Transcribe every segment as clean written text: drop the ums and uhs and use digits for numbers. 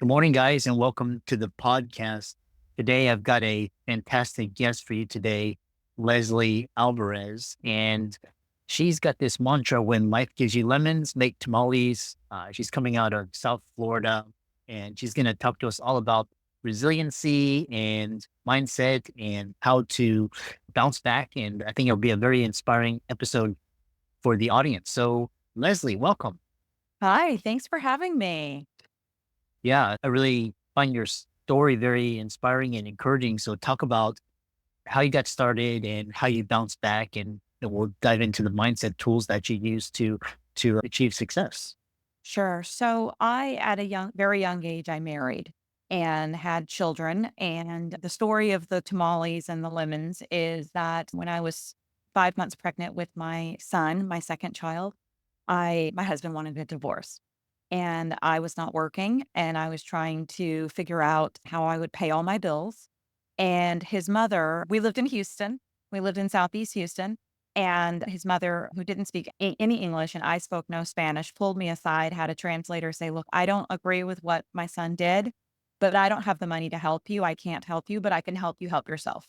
Good morning, guys, and welcome to the podcast. Today, I've got a fantastic guest for you today, Leslie Alvarez. And she's got this mantra: when life gives you lemons, make tamales. She's coming out of South Florida, and she's going to talk to us all about resiliency and mindset and how to bounce back. And I think it'll be a very inspiring episode for the audience. So, Leslie, welcome. Hi, thanks for having me. Yeah, I really find your story very inspiring and encouraging. So talk about how you got started and how you bounced back, and then we'll dive into the mindset tools that you use to achieve success. Sure. So at a very young age, I married and had children. And the story of the tamales and the lemons is that when I was 5 months pregnant with my son, my second child, my husband wanted a divorce. And I was not working and I was trying to figure out how I would pay all my bills. And his mother, we lived in Houston. We lived in Southeast Houston. And his mother, who didn't speak any English and I spoke no Spanish, pulled me aside, had a translator say, "Look, I don't agree with what my son did, but I don't have the money to help you. I can't help you, but I can help you help yourself."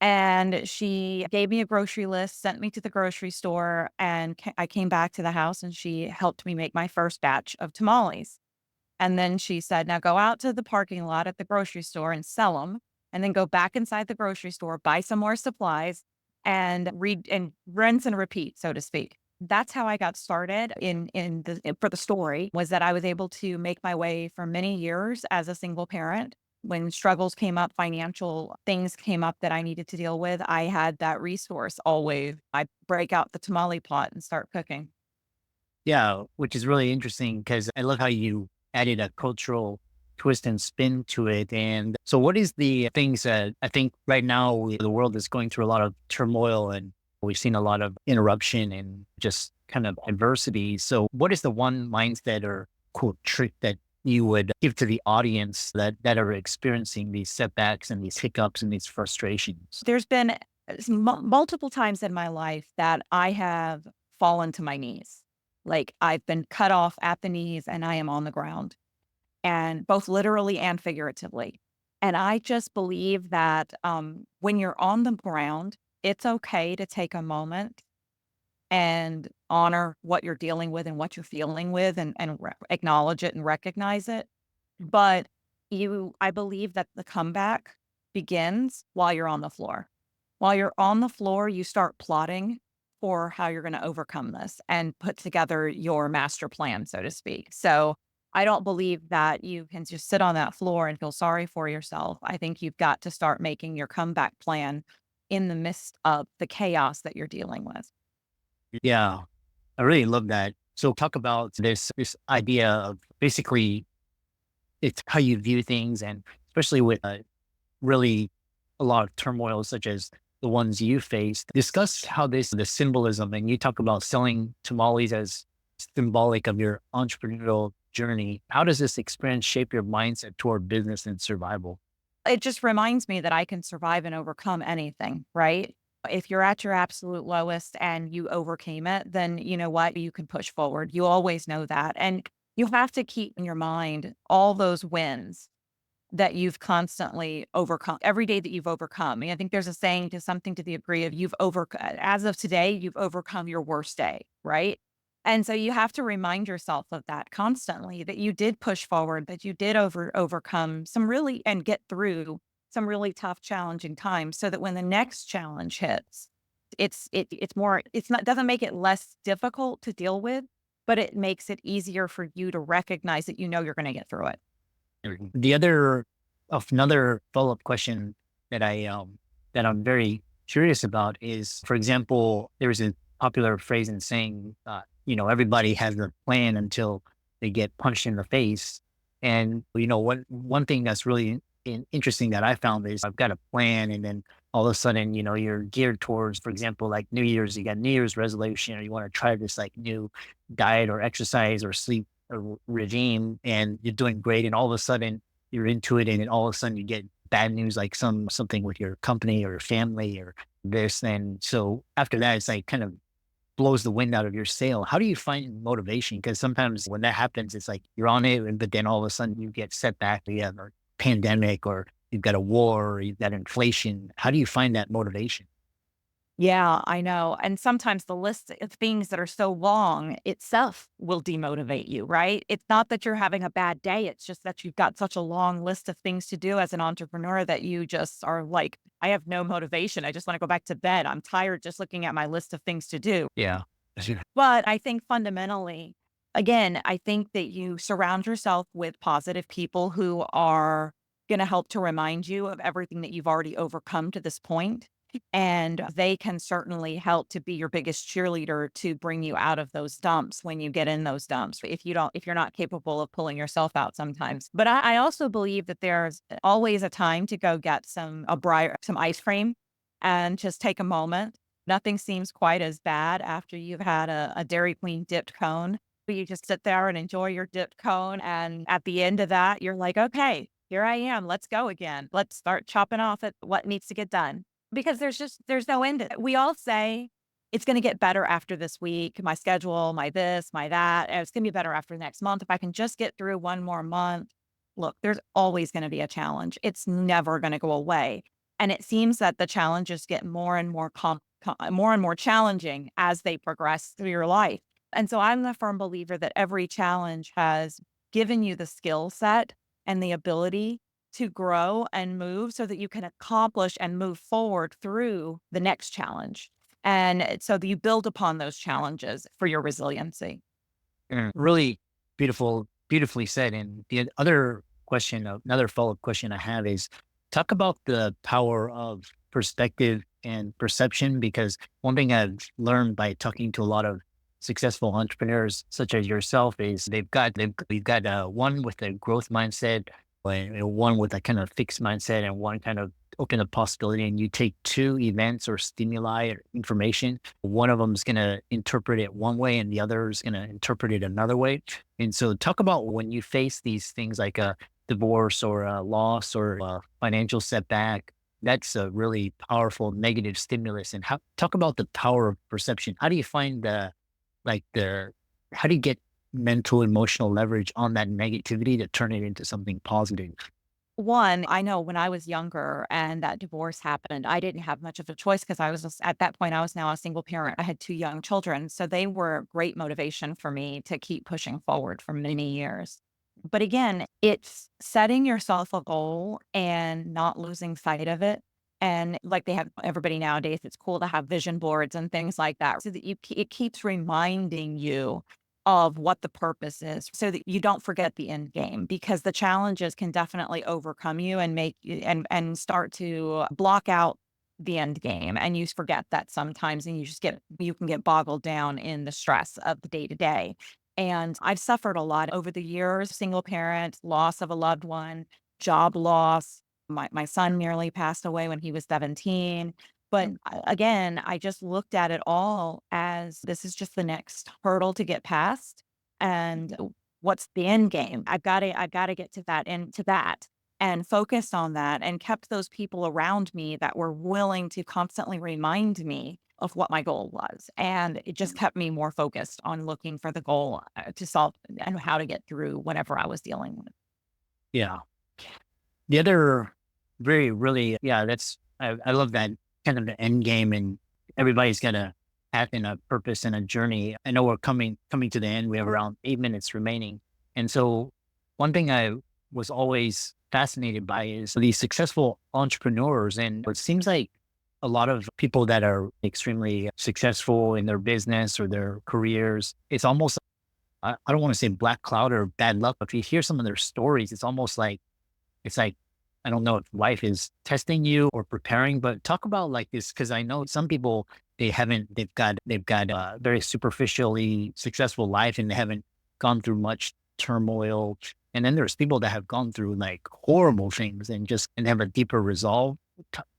And she gave me a grocery list, sent me to the grocery store, and I came back to the house and she helped me make my first batch of tamales. And then she said, "Now go out to the parking lot at the grocery store and sell them, and then go back inside the grocery store, buy some more supplies, and read and rinse and repeat, so to speak." That's how I got started for the story, was that I was able to make my way for many years as a single parent. When struggles came up, financial things came up that I needed to deal with, I had that resource always. I break out the tamale pot and start cooking. Yeah, which is really interesting because I love how you added a cultural twist and spin to it. And so, what is the things that I think right now the world is going through a lot of turmoil, and we've seen a lot of interruption and just kind of adversity. So, what is the one mindset or cool trick that you would give to the audience that are experiencing these setbacks and these hiccups and these frustrations? There's been multiple times in my life that I have fallen to my knees. Like, I've been cut off at the knees and I am on the ground, and both literally and figuratively. And I just believe that when you're on the ground, it's okay to take a moment and honor what you're dealing with and what you're feeling with, and acknowledge it and recognize it. But I believe that the comeback begins while you're on the floor. While you're on the floor, you start plotting for how you're going to overcome this and put together your master plan, so to speak. So I don't believe that you can just sit on that floor and feel sorry for yourself. I think you've got to start making your comeback plan in the midst of the chaos that you're dealing with. Yeah, I really love that. So, talk about this idea of basically it's how you view things, and especially with really a lot of turmoil such as the ones you faced. Discuss how the symbolism, and you talk about selling tamales as symbolic of your entrepreneurial journey. How does this experience shape your mindset toward business and survival? It just reminds me that I can survive and overcome anything, right? If you're at your absolute lowest and you overcame it, then you know what? You can push forward. You always know that. And you have to keep in your mind all those wins that you've constantly overcome every day that you've overcome. I mean, I think there's a saying to something to the degree of as of today, you've overcome your worst day, right? And so you have to remind yourself of that constantly, that you did push forward, that you did overcome some really and get through some really tough, challenging times, so that when the next challenge hits, it's not doesn't make it less difficult to deal with, but it makes it easier for you to recognize that you know you're going to get through it. The other of another follow-up question that that I'm very curious about is, for example, there's a popular phrase in saying, everybody has a plan until they get punched in the face. And one thing that's really interesting that I found is I've got a plan, and then all of a sudden, you're geared towards, for example, like New Year's, you got New Year's resolution, or you want to try this like new diet or exercise or sleep regime, and you're doing great, and all of a sudden you're into it, and then all of a sudden you get bad news, like something with your company or family or this. And so after that, it's like kind of blows the wind out of your sail. How do you find motivation? Because sometimes when that happens, it's like you're on it, but then all of a sudden you get set back, you have a pandemic, or you've got a war, or you've got inflation. How do you find that motivation? Yeah, I know. And sometimes the list of things that are so long itself will demotivate you, right? It's not that you're having a bad day. It's just that you've got such a long list of things to do as an entrepreneur that you just are like, I have no motivation. I just want to go back to bed. I'm tired just looking at my list of things to do. Yeah. But I think fundamentally, again, I think that you surround yourself with positive people who are going to help to remind you of everything that you've already overcome to this point. And they can certainly help to be your biggest cheerleader to bring you out of those dumps when you get in those dumps. If you're not capable of pulling yourself out sometimes. But I also believe that there's always a time to go get some ice cream and just take a moment. Nothing seems quite as bad after you've had a Dairy Queen dipped cone. You just sit there and enjoy your dipped cone, and at the end of that, you're like, "Okay, here I am. Let's go again. Let's start chopping off at what needs to get done." Because there's no end to it. We all say, "It's gonna get better after this week, my schedule, my this, my that, and it's gonna be better after next month. If I can just get through one more month." Look, there's always gonna be a challenge. It's never gonna go away. And it seems that the challenges get more and more and more challenging as they progress through your life. And so I'm a firm believer that every challenge has given you the skill set and the ability to grow and move so that you can accomplish and move forward through the next challenge. And so that you build upon those challenges for your resiliency. Really beautifully said. And the other question, another follow up question I have is talk about the power of perspective and perception. Because one thing I've learned by talking to a lot of successful entrepreneurs, such as yourself, is we've got one with a growth mindset, and one with a kind of fixed mindset, and one kind of open a possibility. And you take two events or stimuli or information, one of them is going to interpret it one way and the other is going to interpret it another way. And so talk about when you face these things like a divorce or a loss or a financial setback, that's a really powerful negative stimulus. And how talk about the power of perception. How do you find like the how do you get mental emotional leverage on that negativity to turn it into something positive? One, I know when I was younger and that divorce happened, I didn't have much of a choice because I was just, at that point, I was now a single parent. I had two young children. So they were great motivation for me to keep pushing forward for many years. But again, it's setting yourself a goal and not losing sight of it. And like they have everybody nowadays, it's cool to have vision boards and things like that so that it keeps reminding you of what the purpose is so that you don't forget the end game, because the challenges can definitely overcome you and make you and start to block out the end game, and you forget that sometimes, and you can get boggled down in the stress of the day to day. And I've suffered a lot over the years, single parent, loss of a loved one, job loss. My son nearly passed away when he was 17. But again, I just looked at it all as this is just the next hurdle to get past. And what's the end game? I gotta get to that and to that and focused on that and kept those people around me that were willing to constantly remind me of what my goal was. And it just kept me more focused on looking for the goal to solve and how to get through whatever I was dealing with. Yeah. The other very really, yeah, I love that kind of the end game, and everybody's got a path and a purpose and a journey. I know we're coming to the end. We have around 8 minutes remaining. And so one thing I was always fascinated by is these successful entrepreneurs. And it seems like a lot of people that are extremely successful in their business or their careers, it's almost I don't want to say black cloud or bad luck, but if you hear some of their stories, it's almost like it's like, I don't know if life is testing you or preparing, but talk about like this because I know some people they've got a very superficially successful life and they haven't gone through much turmoil. And then there's people that have gone through like horrible things and have a deeper resolve.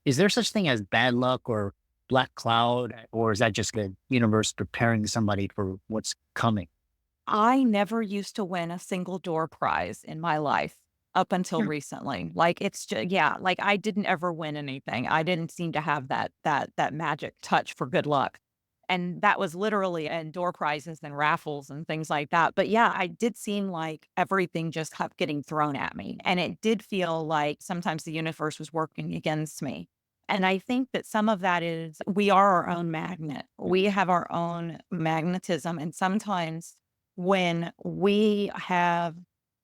Is there such thing as bad luck or black cloud, or is that just the universe preparing somebody for what's coming? I never used to win a single door prize in my life up until recently. Like, it's just, yeah, like I didn't ever win anything. I didn't seem to have that magic touch for good luck. And that was literally and door prizes and raffles and things like that. But yeah, I did seem like everything just kept getting thrown at me. And it did feel like sometimes the universe was working against me. And I think that some of that is we are our own magnet. We have our own magnetism. And sometimes when we have,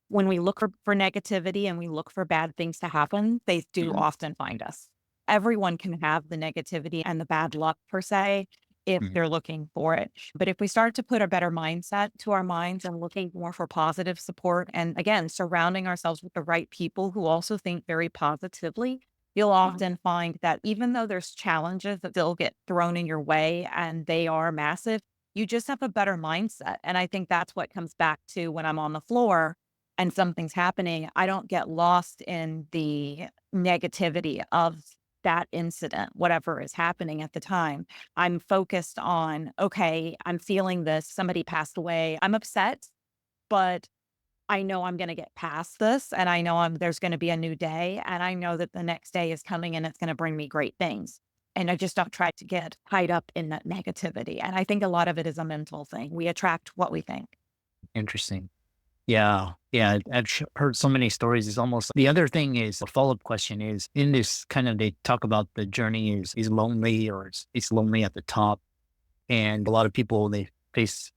when we look for negativity and we look for bad things to happen, they do Mhm, often find us. Everyone can have the negativity and the bad luck per se if mhm, they're looking for it. But if we start to put a better mindset to our minds and looking more for positive support, and again, surrounding ourselves with the right people who also think very positively, you'll often find that even though there's challenges that still get thrown in your way and they are massive, you just have a better mindset. And I think that's what comes back to when I'm on the floor and something's happening. I don't get lost in the negativity of that incident, whatever is happening at the time. I'm focused on, okay, I'm feeling this. Somebody passed away. I'm upset, but I know I'm going to get past this and I know there's going to be a new day. And I know that the next day is coming and it's going to bring me great things. And I just don't try to get tied up in that negativity. And I think a lot of it is a mental thing. We attract what we think. interesting. Yeah, yeah, I've heard so many stories. It's almost the other thing is a follow-up question is in this kind of they talk about the journey is lonely or it's lonely at the top. And a lot of people, they face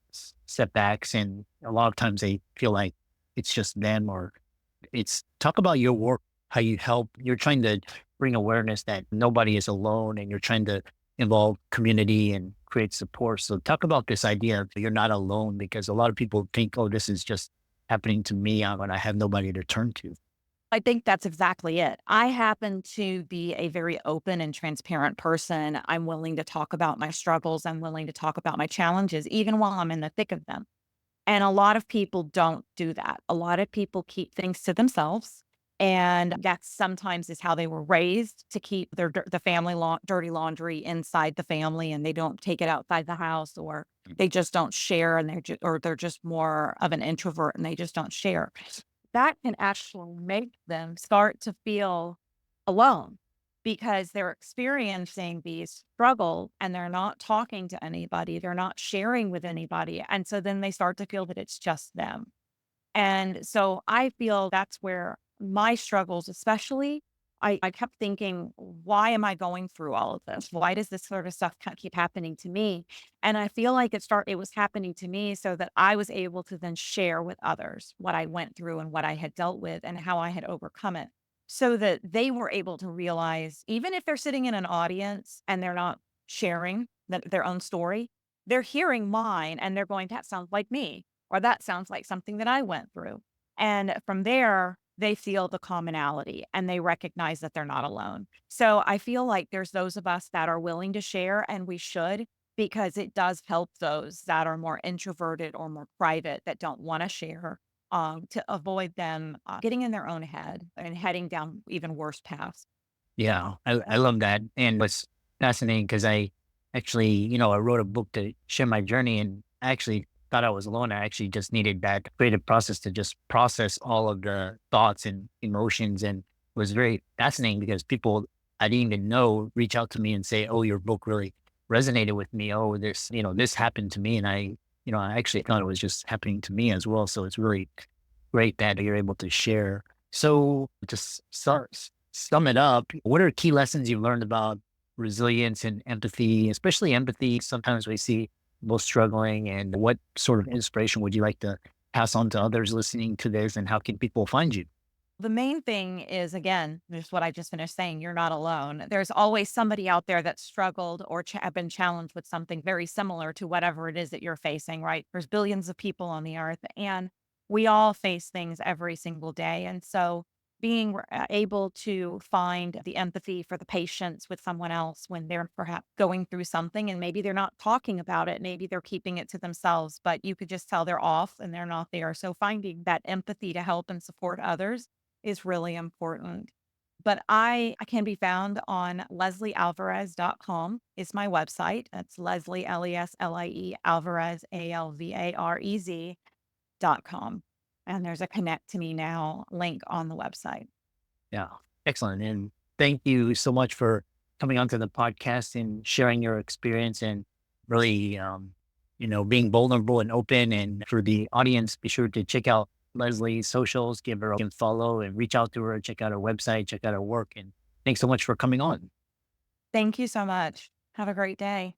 setbacks, and a lot of times they feel like it's just them or it's talk about your work, how you help. You're trying to bring awareness that nobody is alone and you're trying to involve community and create support. So talk about this idea of you're not alone because a lot of people think, oh, this is just happening to me when I have nobody to turn to. I think that's exactly it. I happen to be a very open and transparent person. I'm willing to talk about my struggles. I'm willing to talk about my challenges, even while I'm in the thick of them. And a lot of people don't do that. A lot of people keep things to themselves. And that sometimes is how they were raised to keep the family dirty laundry inside the family and they don't take it outside the house or they just don't share and or they're just more of an introvert and they just don't share. That can actually make them start to feel alone because they're experiencing these struggles and they're not talking to anybody, they're not sharing with anybody, and so then they start to feel that it's just them. And so I feel that's where my struggles, especially, I kept thinking, why am I going through all of this? Why does this sort of stuff keep happening to me? And I feel like it was happening to me so that I was able to then share with others what I went through and what I had dealt with and how I had overcome it. So that they were able to realize, even if they're sitting in an audience and they're not sharing their own story, they're hearing mine and they're going, that sounds like me or that sounds like something that I went through. And from there, they feel the commonality and they recognize that they're not alone. So I feel like there's those of us that are willing to share, and we should, because it does help those that are more introverted or more private that don't want to share, to avoid them getting in their own head and heading down even worse paths. Yeah, I love that. And what's fascinating because I actually, I wrote a book to share my journey and I actually thought I was alone. I actually just needed that creative process to just process all of the thoughts and emotions. And it was very fascinating because people I didn't even know reach out to me and say, oh, your book really resonated with me. Oh, this happened to me. And I actually thought it was just happening to me as well. So it's really great that you're able to share. So just sum it up. What are key lessons you've learned about resilience and empathy, especially empathy? Sometimes we see people struggling, and what sort of inspiration would you like to pass on to others listening to this, and how can people find you? The main thing is, again, just what I just finished saying, you're not alone. There's always somebody out there that struggled or have been challenged with something very similar to whatever it is that you're facing, right? There's billions of people on the earth and we all face things every single day. And so being able to find the empathy for the patience with someone else when they're perhaps going through something and maybe they're not talking about it, maybe they're keeping it to themselves, but you could just tell they're off and they're not there. So finding that empathy to help and support others is really important. But I can be found on lesliealvarez.com is my website. That's Leslie, Leslie, Alvarez, Alvarez.com. And there's a connect to me now link on the website. Yeah, excellent. And thank you so much for coming onto the podcast and sharing your experience. And really, being vulnerable and open. And for the audience, be sure to check out Leslie's socials, give her a follow and reach out to her, check out her website, check out her work. And thanks so much for coming on. Thank you so much. Have a great day.